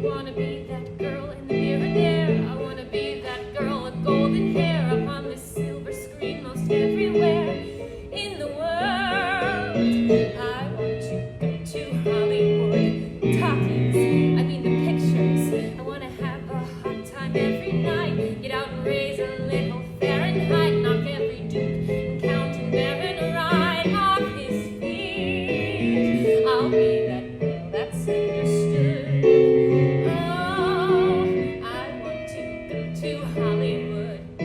wanna be that girl in the mirror there. I wanna be that girl with golden hair up on the silver screen most everywhere in the world. I want to go to Hollywood, talkies, I mean the pictures. I wanna have a hot time every night, get out and raise a little Fahrenheit, knock every duke and count and Baron ride off his feet. I'll be that girl that's understood. Oh, I want to go to Hollywood. I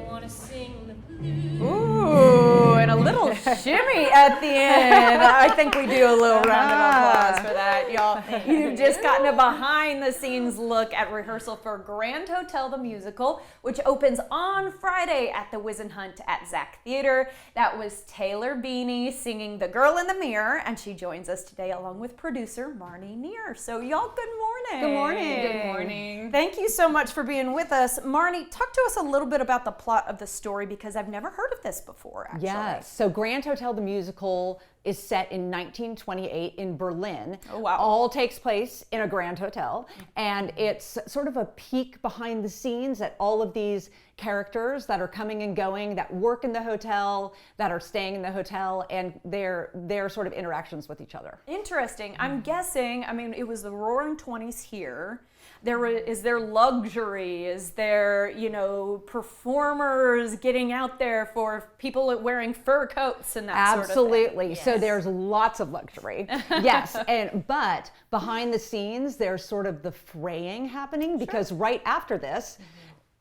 want to sing the blues. Ooh, and a little shimmy at the end. I think we do a little round of applause for that, y'all. You've just gotten a behind-the-scenes look at rehearsal for Grand Hotel the Musical, which opens on Friday at the Whisenhunt at Zach Theater. That was Taylor Beanie singing The Girl in the Mirror, and she joins us today along with producer Marnie Neer. So y'all, good morning. Good morning. Good morning. Thank you so much for being with us. Marnie, talk to us a little bit about the plot of the story, because I've never heard of this before, actually. Yes. So Grand Hotel the Musical is set in 1928 in Berlin. Oh, wow. All takes place in a Grand Hotel. And it's sort of a peek behind the scenes at all of these characters that are coming and going, that work in the hotel, that are staying in the hotel, and their sort of interactions with each other. Interesting. I'm guessing, I mean, it was the roaring 20s here. Is there luxury? Is there, performers getting out there for people wearing fur coats and that sort of thing? Absolutely. So there's lots of luxury. Yes. But behind the scenes, there's sort of the fraying happening, because right after this,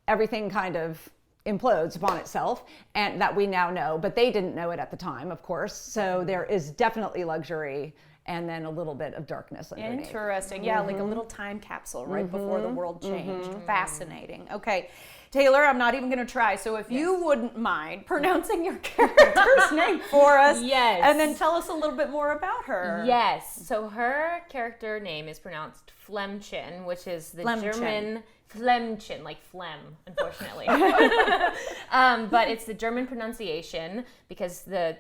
everything kind of implodes upon itself, and that we now know, but they didn't know it at the time, of course. So there is definitely luxury, and then a little bit of darkness underneath. Interesting. Yeah, like a little time capsule right before the world changed. Fascinating. Okay. Taylor, I'm not even going to try. So if you wouldn't mind pronouncing your character's name for us. Yes. And then tell us a little bit more about her. Yes. So her character name is pronounced Flemchen, which is the German Flemchen, like phlegm, unfortunately. But it's the German pronunciation, because the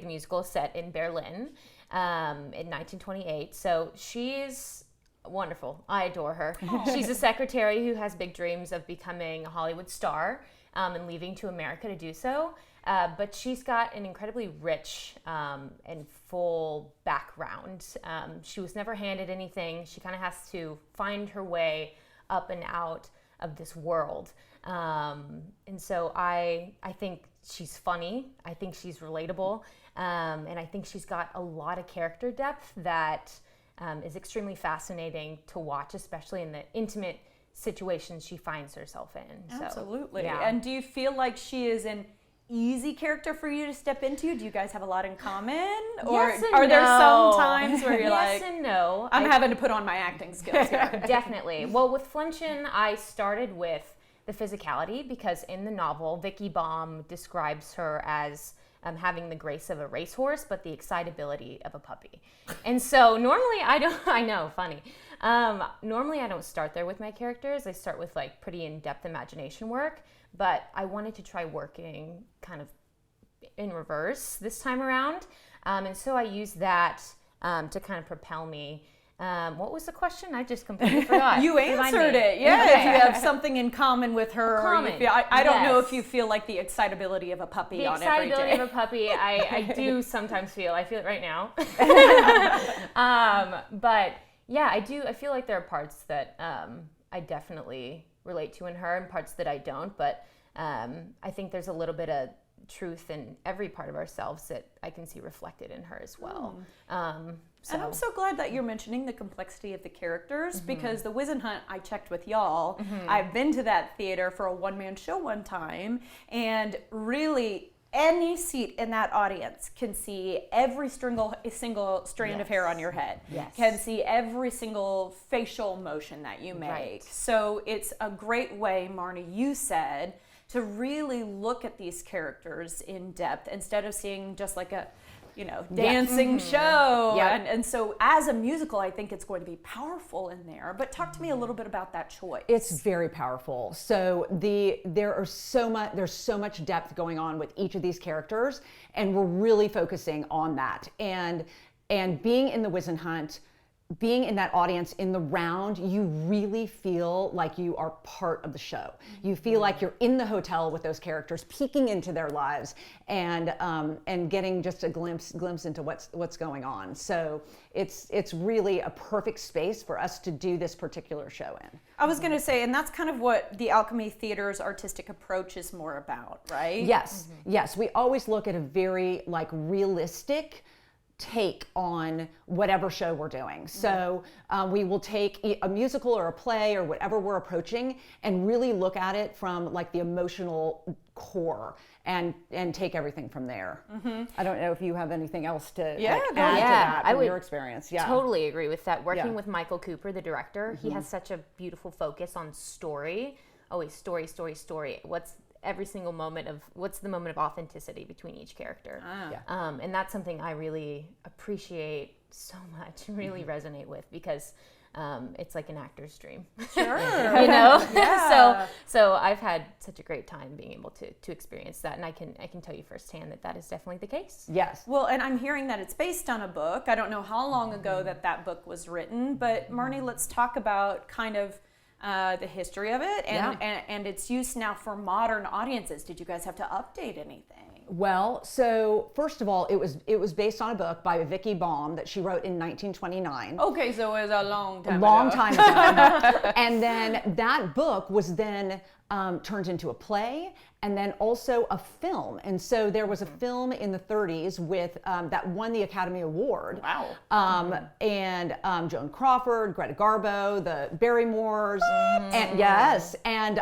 musical is set in Berlin in 1928. So she's wonderful. I adore her. She's a secretary who has big dreams of becoming a Hollywood star and leaving to America to do so. But she's got an incredibly rich and full background. She was never handed anything. She kind of has to find her way up and out of this world. And so I think she's funny. I think she's relatable. And I think she's got a lot of character depth that is extremely fascinating to watch, especially in the intimate situations she finds herself in. Absolutely. So, yeah. And do you feel like she is an easy character for you to step into? Do you guys have a lot in common? Or yes and are there no. some times where you're yes like, and no. I'm having to put on my acting skills here? Definitely. Well, with Flemchen, I started with the physicality, because in the novel, Vicky Baum describes her as having the grace of a racehorse, but the excitability of a puppy. And so normally I know, funny. Normally I don't start there with my characters. I start with like pretty in-depth imagination work, but I wanted to try working kind of in reverse this time around. And so I used that to kind of propel me. What was the question? I just completely forgot. You answered it. Yeah, if you have something in common with her. Common. Or you feel, I don't know if you feel like the excitability of a puppy on every day. The excitability of a puppy, I do sometimes feel. I feel it right now. But yeah, I do. I feel like there are parts that I definitely relate to in her, and parts that I don't. But I think there's a little bit of truth in every part of ourselves that I can see reflected in her as well. And I'm so glad that you're mentioning the complexity of the characters, because the Whisenhunt, I checked with y'all. I've been to that theater for a one-man show one time, and really any seat in that audience can see every single strand of hair on your head, can see every single facial motion that you make. Right. So it's a great way, Marnie, you said, to really look at these characters in depth instead of seeing just like a dancing show. And so as a musical, I think it's going to be powerful in there. But talk to me a little bit about that choice. It's very powerful. So there's so much depth going on with each of these characters, and we're really focusing on that. And being in the Whisenhunt being in that audience in the round, you really feel like you are part of the show. You feel like you're in the hotel with those characters, peeking into their lives, and getting just a glimpse into what's going on. So it's really a perfect space for us to do this particular show in. I was going to say, and that's kind of what the Alchemy Theater's artistic approach is more about, right? Yes, yes. We always look at a very like realistic take on whatever show we're doing. So we will take a musical or a play or whatever we're approaching and really look at it from like the emotional core and take everything from there. I don't know if you have anything else to add to that from your experience. Yeah, totally agree with that. Working with Michael Cooper, the director, he has such a beautiful focus on story. Always story. What's every single moment of what's the moment of authenticity between each character. And that's something I really appreciate so much, really resonate with, because it's like an actor's dream. Sure. You know? Yeah. So I've had such a great time being able to experience that, and I can tell you firsthand that is definitely the case. Yes. Well, and I'm hearing that it's based on a book. I don't know how long ago that book was written, but Marnie, let's talk about kind of the history of it and its use now for modern audiences. Did you guys have to update anything? Well, so first of all, it was based on a book by Vicky Baum that she wrote in 1929. Okay, so it was a long time ago. And then that book was then turned into a play and then also a film. And so there was a film in the 30s with that won the Academy Award. Wow. And Joan Crawford, Greta Garbo, the Barrymores, and yes, and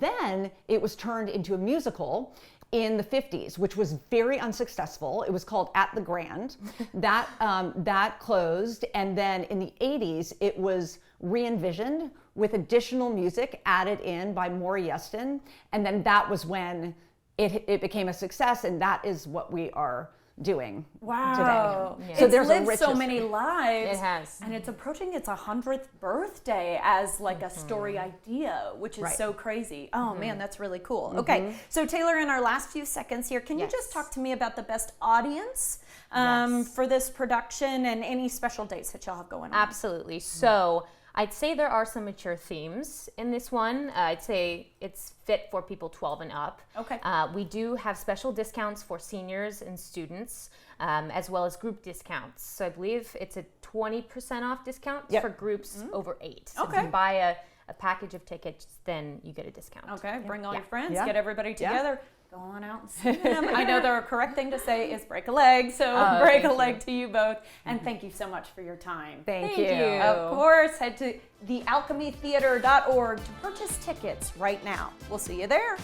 then it was turned into a musical in the 50s, which was very unsuccessful. It was called At the Grand. That closed, and then in the 80s, it was re-envisioned with additional music added in by Maury Yeston, and then that was when it became a success, and that is what we are doing today. Yeah. So there's lived so many lives. It has. And it's approaching its 100th birthday as like a story idea, which is so crazy. Oh man, that's really cool. Okay, so Taylor, in our last few seconds here, can you just talk to me about the best audience for this production and any special dates that y'all have going on? Absolutely. So I'd say there are some mature themes in this one. I'd say it's fit for people 12 and up. Okay. We do have special discounts for seniors and students, as well as group discounts. So I believe it's a 20% off discount for groups over 8. So if you buy a package of tickets, then you get a discount. Okay, bring all your friends, get everybody together. Go on out and see them. I know the correct thing to say is break a leg, so break a leg to you both. And thank you so much for your time. Thank you. Of course, head to thealchemytheater.org to purchase tickets right now. We'll see you there.